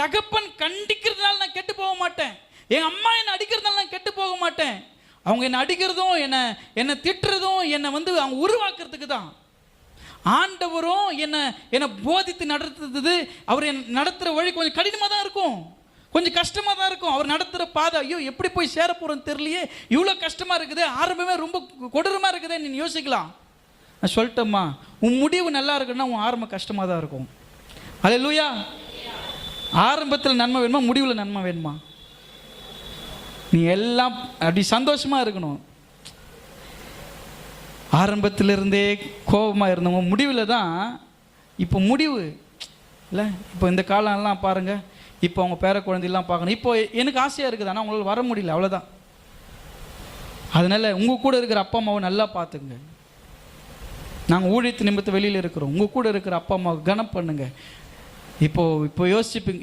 தகப்பன் கண்டிக்கிறதுனால நான் கெட்டு போக மாட்டேன். என் அம்மா என்னை அடிக்கிறதுனால நான் கெட்டு போக மாட்டேன். அவங்க என்னை அடிக்கிறதும் என்னை திட்டுறதும் என்னை அவங்க உருவாக்குறதுக்கு தான். ஆண்டவரும் என்னை போதித்து நடத்துறது, அவர் நடத்துகிற வழி கொஞ்சம் கடினமாக தான் இருக்கும், கொஞ்சம் கஷ்டமாக தான் இருக்கும். அவர் நடத்துகிற பாதை, ஐயோ எப்படி போய் சேர போகிறோன்னு தெரியலையே, இவ்வளோ கஷ்டமாக இருக்குது, ஆரம்பமே ரொம்ப கொடூரமாக இருக்குதே நீ யோசிக்கலாம். நான் சொல்லிட்டேம்மா, உன் முடிவு நல்லா இருக்குன்னா உன் ஆரம்பம் கஷ்டமாக தான் இருக்கும். அல்லேலூயா. ஆரம்பத்தில் நன்மை வேணுமா, முடிவில் நன்மை வேணுமா? நீ எல்லாம் அப்படி சந்தோஷமாக இருக்கணும். ஆரம்பத்திலிருந்தே கோபமாக இருந்தவங்க முடிவில் தான் இப்போ முடிவு இல்லை. இப்போ இந்த காலம்லாம் பாருங்கள், இப்போ அவங்க பேர குழந்தையெல்லாம் பார்க்கணும். இப்போ எனக்கு ஆசையாக இருக்குது, ஆனால் அவங்களால வர முடியல, அவ்வளோதான். அதனால் உங்கள் கூட இருக்கிற அப்பா அம்மாவை நல்லா பார்த்துங்க. நாங்கள் ஊழியத்து நிமித்தம் வெளியில் இருக்கிறோம், உங்கள் கூட இருக்கிற அப்பா அம்மாவை கனம் பண்ணுங்க. இப்போ யோசிப்பீங்க